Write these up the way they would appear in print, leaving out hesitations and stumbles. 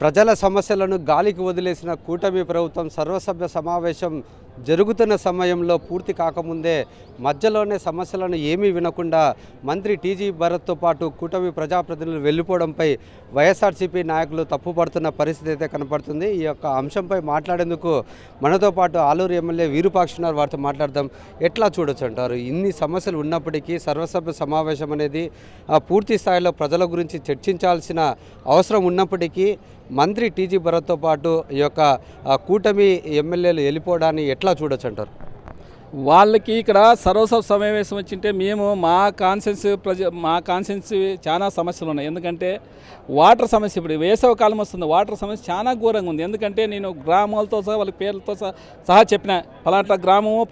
ప్రజల సమస్యలను గాలికి వదిలేసిన కూటమి ప్రభుత్వం సర్వసభ్య సమావేశం జరుగుతున్న సమయంలో పూర్తి కాకముందే మధ్యలోనే సమస్యలను ఏమీ వినకుండా మంత్రి టీజీ భరత్తో పాటు కూటమి ప్రజాప్రతినిధులు వెళ్ళిపోవడంపై వైఎస్ఆర్సీపీ నాయకులు తప్పుపడుతున్న పరిస్థితి అయితే కనపడుతుంది. ఈ యొక్క అంశంపై మాట్లాడేందుకు మనతో పాటు ఆలూరు ఎమ్మెల్యే వీరూపాక్షున్నారు. వారితో మాట్లాడదాం. ఎట్లా చూడొచ్చు అంటారు? ఇన్ని సమస్యలు ఉన్నప్పటికీ సర్వసభ్య సమావేశం అనేది పూర్తి స్థాయిలో ప్రజల గురించి చర్చించాల్సిన అవసరం ఉన్నప్పటికీ మంత్రి టీజీ భరత్తో పాటు ఈ యొక్క కూటమి ఎమ్మెల్యేలు వెళ్ళిపోవడాన్ని ఎట్లా చూడొచ్చు అంటారు? వాళ్ళకి ఇక్కడ సర్వసభ సమావేశం వచ్చింటే మేము మా కాన్సెన్స్ చాలా సమస్యలు ఉన్నాయి. ఎందుకంటే వాటర్ సమస్య, ఇప్పుడు వేసవి కాలం వస్తుంది, వాటర్ సమస్య చాలా ఘోరంగా ఉంది. ఎందుకంటే నేను గ్రామాలతో సహా వాళ్ళ పేర్లతో సహా చెప్పిన పలాట్ల గ్రామము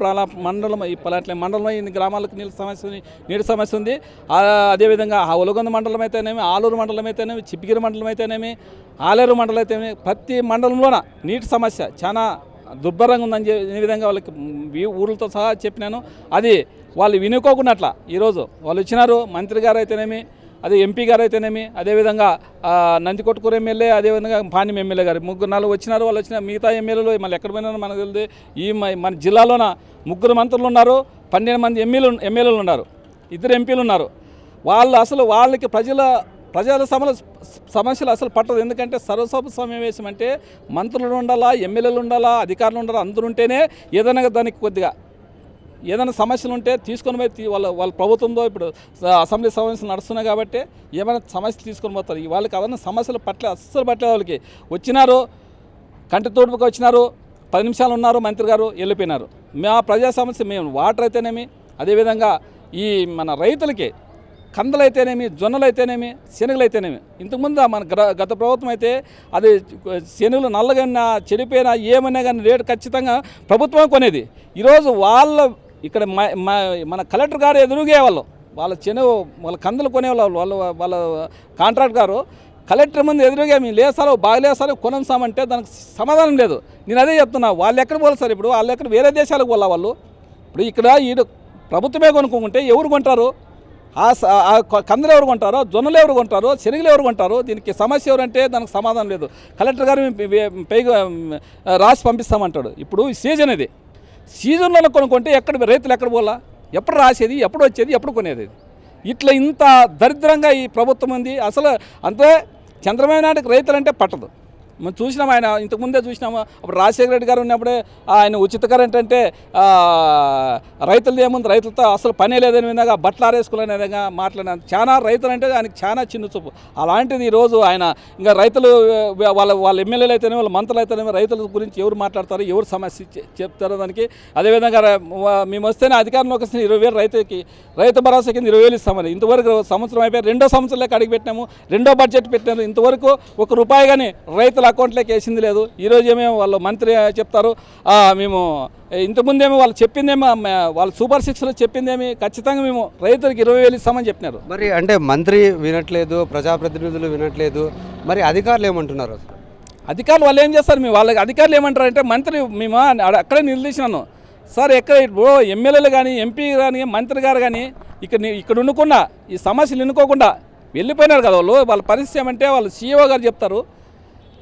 మండలం, ఈ పలాట్ల మండలంలో ఇన్ని గ్రామాలకు నీటి సమస్య ఉంది. అదేవిధంగా ఒలగొంద మండలం అయితేనేమి, ఆలూరు మండలం అయితేనేమి, చిప్పిగిరి మండలం అయితేనేమి, ఆలేరు మండలం అయితేనేమి, ప్రతి మండలంలోన నీటి సమస్య చాలా దుర్భరంగా ఉందని ఈ విధంగా వాళ్ళకి ఊర్లతో సహా చెప్పినాను. అది వాళ్ళు వినుకోకున్నట్ల ఈరోజు వాళ్ళు వచ్చినారు. మంత్రి గారు అయితేనేమి, అదే ఎంపీ గారు అయితేనేమి, అదేవిధంగా నందికొట్కూరు ఎమ్మెల్యే, అదేవిధంగా పాణ్యం ఎమ్మెల్యే గారు 3-4 వచ్చినారు. వాళ్ళు వచ్చిన మిగతా ఎమ్మెల్యేలు మళ్ళీ ఎక్కడ పోయినారో మనకు తెలియదు. ఈ మన జిల్లాలోన 3 మంత్రులు ఉన్నారు, 12 మంది ఎమ్మెల్యేలు ఉన్నారు, 2 ఎంపీలు ఉన్నారు. వాళ్ళు అసలు వాళ్ళకి ప్రజల సమస్యలు అసలు పట్టదు. ఎందుకంటే సర్వసభ సమావేశం అంటే మంత్రులు ఉండాలా, ఎమ్మెల్యేలు ఉండాలా, అధికారులు ఉండాలా, అందరూ ఉంటేనే ఏదైనా దానికి కొద్దిగా ఏదైనా సమస్యలు ఉంటే తీసుకొని పోయి వాళ్ళ ప్రభుత్వంలో ఇప్పుడు అసెంబ్లీ సమావేశాలు నడుస్తున్నాయి కాబట్టి ఏమైనా సమస్యలు తీసుకొని పోతారు. వాళ్ళకి అవన్నీ సమస్యలు అస్సలు పట్టలేదు. వాళ్ళకి వచ్చినారు, కంటి తోడుపుకి వచ్చినారు, 10 నిమిషాలు ఉన్నారు, మంత్రి గారు వెళ్ళిపోయినారు. మా ప్రజా సమస్య మేము వాటర్ అయితేనేమి, అదేవిధంగా ఈ మన రైతులకి కందులు అయితేనేమి, జొన్నలు అయితేనేమి, శనగలు అయితేనేమి, ఇంతకుముందు మన గత ప్రభుత్వం అయితే అది శనగలు నల్లగా చెడిపోయినా ఏమైనా కానీ రేటు ఖచ్చితంగా ప్రభుత్వం కొనేది. ఈరోజు ఇక్కడ మన కలెక్టర్ గారు ఎదురుగే వాళ్ళ కందులు కొనేవాళ్ళు వాళ్ళ కాంట్రాక్ట్ గారు కలెక్టర్ ముందు ఎదురుగా మేము లేసారో బాగలేసారో కొనసామంటే దానికి సమాధానం లేదు. నేను అదే చెప్తున్నా. వాళ్ళు ఎక్కడ పోవాలి సార్? ఇప్పుడు వాళ్ళు ఎక్కడ వేరే దేశాలకు పోలా? వాళ్ళు ఇప్పుడు ఇక్కడ ప్రభుత్వమే కొనుక్కుంటే ఎవరు కొంటారు? కందులు ఎవరు కొంటారో, జొన్నలు ఎవరు కొంటారో, శనగలు ఎవరు కొంటారో? దీనికి సమస్య ఎవరంటే దానికి సమాధానం లేదు. కలెక్టర్ గారు పైగా రాసి పంపిస్తామంటాడు. ఇప్పుడు సీజన్ ఇది, సీజన్లో కొనుక్కుంటే రైతులు ఎక్కడ పోలా? ఎప్పుడు రాసేది, ఎప్పుడు వచ్చేది, ఎప్పుడు కొనేది? ఇట్లా ఇంత దరిద్రంగా ఈ ప్రభుత్వం ఉంది. అసలు అంతే చంద్రబాబు నాయుడుకి రైతులంటే పట్టదు. మనం చూసినాం, ఆయన ఇంతకుముందే చూసినాము. అప్పుడు రాజశేఖర రెడ్డి గారు ఉన్నప్పుడే ఆయన ఉచిత కరెంట్ అంటే రైతులది ఏముంది, రైతులతో అసలు పనే లేదని విధంగా బట్టలు ఆరేసుకోలేని విధంగా మాట్లాడిన చాలా రైతులు అంటే ఆయనకి చాలా చిన్న చూపు. అలాంటిది ఈరోజు ఆయన ఇంకా రైతులు వాళ్ళ ఎమ్మెల్యేలు అయితేనే, వాళ్ళ మంత్రులు అయితేనే రైతుల గురించి ఎవరు మాట్లాడతారు, ఎవరు సమస్య చెప్తారో దానికి. అదేవిధంగా మేము వస్తేనే అధికారంలోకి వస్తే 20,000 రైతు భరోసా కింద 20,000 ఇస్తామని ఇంతవరకు సంవత్సరం అయిపోయి 2వ సంవత్సరంలోకి అడిగి పెట్టినాము, 2వ బడ్జెట్ పెట్టినారు. ఇంతవరకు ₹1 కానీ రైతుల అకౌంట్లోకి వేసింది లేదు. ఈరోజు ఏమేమో వాళ్ళు మంత్రి చెప్తారు, మేము ఇంతకుముందేమో వాళ్ళు చెప్పిందేమో, వాళ్ళు సూపర్ 6లో చెప్పిందేమి ఖచ్చితంగా మేము రైతులకు 20,000 ఇస్తామని చెప్పినారు. మరి అంటే మంత్రి వినట్లేదు, ప్రజాప్రతినిధులు వినట్లేదు, మరి అధికారులు ఏమంటున్నారు? అధికారులు వాళ్ళు ఏం చేస్తారు? వాళ్ళకి అధికారులు ఏమంటారు అంటే, మంత్రి మేము అక్కడే నిలదీసినాను సార్, ఎక్కడ ఎమ్మెల్యేలు కానీ, ఎంపీ కానీ, మంత్రి గారు కానీ ఇక్కడ ఉండుకుండా ఈ సమస్యలు ఎన్నుకోకుండా వెళ్ళిపోయినారు కదా వాళ్ళు. వాళ్ళ పరిస్థితి ఏమంటే వాళ్ళు సీఈఓ గారు చెప్తారు.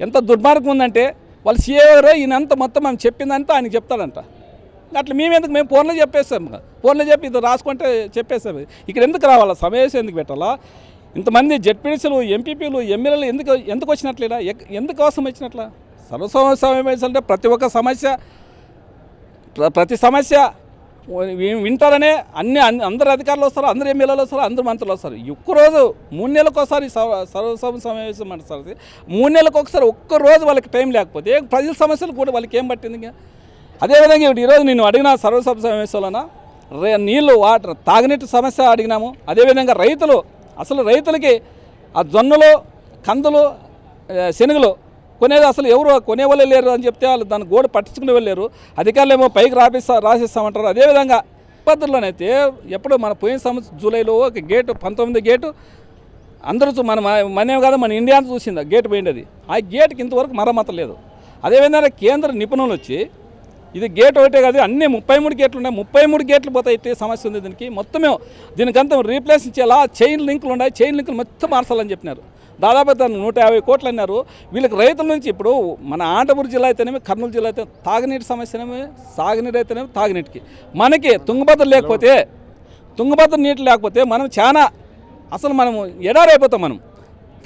ఎంత దుర్మార్గం ఉందంటే వాళ్ళు సీఏ గారు ఈయనంతా మొత్తం మనం చెప్పిందంతా ఆయనకి చెప్తాడంట. అట్లా మేము ఫోన్లో చెప్పేస్తాం, ఫోన్లో చెప్పి ఇది రాసుకుంటే చెప్పేస్తాం. ఇక్కడ ఎందుకు రావాలా? సమావేశం ఎందుకు పెట్టాలా? ఇంతమంది జెడ్పీటీసీలు, ఎంపీపీలు, ఎమ్మెల్యేలు ఎందుకు వచ్చినట్లేదా? ఎందుకు అవసరం వచ్చినట్లా? సర్వసభ సమావేశం అంటే ప్రతి సమస్య వింటారనే అందరు అధికారులు వస్తారు, అందరు ఎమ్మెల్యేలు వస్తారు, అందరు మంత్రులు వస్తారు. ఒక్కరోజు 3 నెలలకు ఒకసారి సర్వసభ సమావేశం అంటారు. 3 నెలలకు ఒకసారి ఒక్కరోజు వాళ్ళకి టైం లేకపోతే ప్రజల సమస్యలు కూడా వాళ్ళకి ఏం పట్టింది? అదేవిధంగా ఈరోజు నేను అడిగిన సర్వసభ సమావేశంలోన నీళ్ళు, వాటర్, తాగునీటి సమస్య అడిగినాము. అదేవిధంగా రైతులకి ఆ జొన్నలు, కందులు, శనగలు కొనేది అసలు ఎవరు కొనేవాళ్ళు లేరు అని చెప్తే వాళ్ళు దాన్ని గోడ పట్టించుకునే వెళ్ళారు. అధికారులు ఏమో పైకి రాసిస్తామంటారు. అదేవిధంగా పద్ధతిలోనైతే ఎప్పుడు మన పోయిన సంవత్సరం జూలైలో ఒక గేటు 19 గేటు అందరూ మనమే కాదు, మన ఇండియాను చూసింది గేటు పోయింది. ఆ గేటుకి ఇంతవరకు మరమ్మత లేదు. అదేవిధంగా కేంద్ర నిపుణులు వచ్చి ఇది గేట్ ఒకటే కాదు, అన్నీ 33 గేట్లు ఉన్నాయి, 33 గేట్లు పోతాయి. సమస్య ఉంది దీనికి. దీనికంతా రీప్లేస్ ఇచ్చేలా చైన్ లింకులు ఉన్నాయి, చైన్ లింకులు మొత్తం మార్చాలని చెప్పినారు. దాదాపు 150 కోట్లు అన్నారు. వీళ్ళకి రైతుల నుంచి ఇప్పుడు మన అనంతపురం జిల్లా అయితేనేమి, కర్నూలు జిల్లా అయితే తాగునీటి సమస్యనేమి, సాగునీరు అయితేనేమి, తాగునీటికి మనకి తుంగభద్ర లేకపోతే, తుంగభద్ర నీటి లేకపోతే మనం చాలా అసలు మనము ఎడారైపోతాం. మనం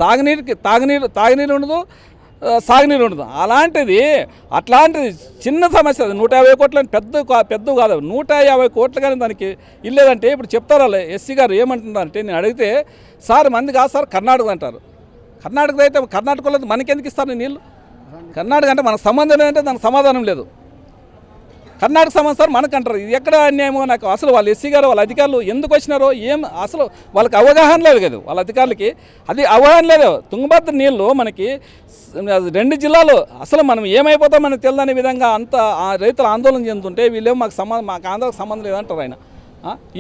తాగునీరు ఉండదు, సాగునీరు ఉండదు. అట్లాంటిది చిన్న సమస్య. 150 కోట్లు అని పెద్ద కాదు. 150 కోట్లు కానీ దానికి ఇల్లేదంటే ఇప్పుడు చెప్తారు వాళ్ళు ఎస్సీ గారు ఏమంటున్నారంటే, నేను అడిగితే సార్ మంది కాదు సార్ కర్ణాటక అంటారు. కర్ణాటక అయితే కర్ణాటకలో మనకెందుకు ఇస్తారు నీళ్ళు? కర్ణాటక అంటే మనకు సంబంధం లేదంటే దానికి సమాధానం లేదు. కర్ణాటక సంబంధం సార్ మనకు అంటారు. ఇది ఎక్కడ అన్యాయమో నాకు అసలు వాళ్ళ ఎస్సీ గారు వాళ్ళ అధికారులు ఎందుకు వచ్చినారో అసలు వాళ్ళకి అవగాహన లేదు కదా. వాళ్ళ అధికారులకి అది అవగాహన లేదు. తుంగభద్ర నీళ్ళు మనకి 2 జిల్లాలు అసలు మనం ఏమైపోతాం మనకు తెలియని విధంగా అంత రైతులు ఆందోళన చెందుతుంటే వీళ్ళేమో మాకు ఆంధ్రాకి సంబంధం లేదంటారు ఆయన.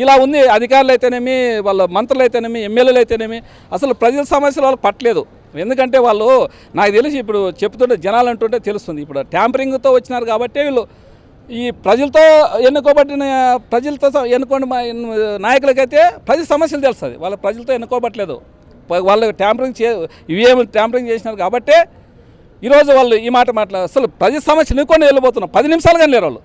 ఇలా ఉంది. అధికారులు అయితేనేమి, వాళ్ళ మంత్రులు అయితేనేమి, ఎమ్మెల్యేలు అయితేనేమి అసలు ప్రజల సమస్యలు వాళ్ళకి పట్టలేదు. ఎందుకంటే వాళ్ళు నాకు తెలిసి ఇప్పుడు చెప్తుంటే జనాలు అంటుంటే తెలుస్తుంది. ఇప్పుడు ట్యాంపరింగ్తో వచ్చినారు కాబట్టి వీళ్ళు ఈ ప్రజలతో ఎన్నుకోబట్టిన నాయకులకైతే ప్రజల సమస్యలు తెలుస్తుంది. వాళ్ళ ప్రజలతో ఎన్నుకోబట్టలేదు. వాళ్ళు ట్యాంపరింగ్ చేసినారు కాబట్టే ఈరోజు వాళ్ళు ఈ మాట అసలు ప్రజల సమస్య ఎన్నుకొని వెళ్ళిపోతున్నారు. 10 నిమిషాలు కానీ లేరు వాళ్ళు.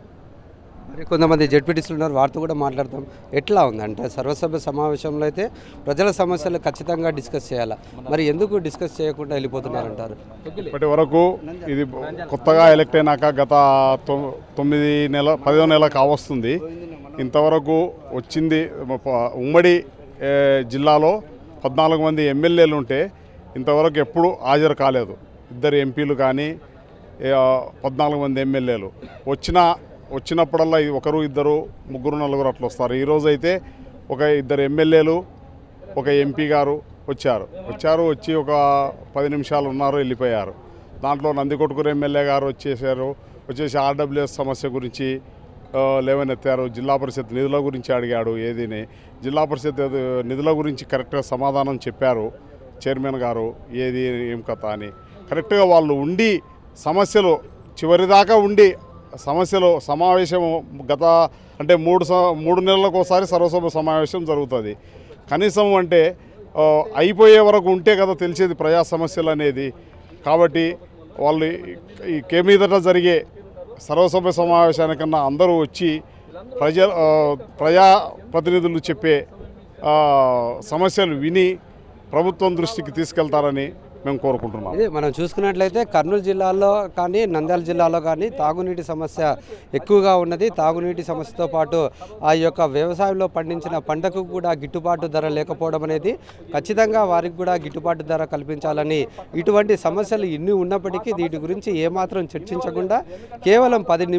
మరి కొంతమంది జెడ్పీటీసీలు ఉన్నారు, వారితో కూడా మాట్లాడతాం. ఎట్లా ఉంది అంటే సర్వసభ్య సమావేశంలో అయితే ప్రజల సమస్యలు ఖచ్చితంగా డిస్కస్ చేయాలి. మరి ఎందుకు డిస్కస్ చేయకుండా వెళ్ళిపోతున్నారంటారు? ఇప్పటి వరకు ఇది కొత్తగా ఎలక్ట్ అయినాక గత 10వ నెల కావస్తుంది. ఇంతవరకు వచ్చింది ఉమ్మడి జిల్లాలో 14 మంది ఎమ్మెల్యేలు ఉంటే ఇంతవరకు ఎప్పుడు హాజరు కాలేదు. 2 ఎంపీలు కానీ 14 మంది ఎమ్మెల్యేలు వచ్చినప్పుడల్లా 1, 2, 3, 4 అట్లా వస్తారు. ఈరోజు అయితే 2 ఎమ్మెల్యేలు 1 ఎంపీ గారు వచ్చి ఒక 10 నిమిషాలు ఉన్నారు, వెళ్ళిపోయారు. దాంట్లో నందికొట్కూరు ఎమ్మెల్యే గారు వచ్చేసి ఆర్డబ్ల్యూఎస్ సమస్య గురించి లేవనెత్తారు. జిల్లా పరిషత్ నిధుల గురించి అడిగాడు. జిల్లా పరిషత్ నిధుల గురించి కరెక్ట్గా సమాధానం చెప్పారు చైర్మన్ గారు, ఏం కథ అని. కరెక్ట్గా వాళ్ళు ఉండి సమస్యలు చివరిదాకా ఉండి సమావేశం గత అంటే 3 నెలలకు ఒకసారి సర్వసభ సమావేశం జరుగుతుంది. కనీసం అంటే అయిపోయే వరకు ఉంటే కదా తెలిసేది ప్రజా సమస్యలు అనేది. కాబట్టి వాళ్ళు ఈ మీదట జరిగే సర్వసభ్య సమావేశానికన్నా అందరూ వచ్చి ప్రజాప్రతినిధులు చెప్పే సమస్యలు విని ప్రభుత్వం దృష్టికి తీసుకెళ్తారని మేము కోరుకుంటున్నాం. మనం చూసుకున్నట్లయితే కర్నూలు జిల్లాలో కానీ నంద్యాల జిల్లాలో కానీ తాగునీటి సమస్య ఎక్కువగా ఉన్నది. తాగునీటి సమస్యతో పాటు ఆ యొక్క వ్యవసాయంలో పండించిన పంటకు కూడా గిట్టుబాటు ధర లేకపోవడం అనేది ఖచ్చితంగా వారికి కూడా గిట్టుబాటు ధర కల్పించాలని, ఇటువంటి సమస్యలు ఇన్ని ఉన్నప్పటికీ వీటి గురించి ఏమాత్రం చర్చించకుండా కేవలం 10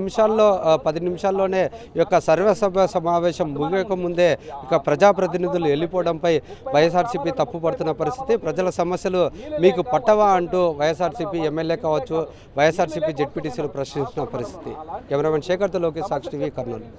నిమిషాల్లోనే ఈ యొక్క సర్వసభ సమావేశం ముగియక ముందే ఇక ప్రజాప్రతినిధులు వెళ్ళిపోవడంపై వైఎస్ఆర్సీపీ తప్పుపడుతున్న పరిస్థితి. ప్రజల సమస్యలు మీకు పట్టవా అంటూ వైఎస్ఆర్సీపీ ఎమ్మెల్యే కావచ్చు, వైఎస్ఆర్సీపీ జెడ్పీటీసీలు ప్రశ్నించిన పరిస్థితి. కెమెరామెన్ శేఖర్తో లోకేష్, సాక్షి టీవీ, కర్నూలు.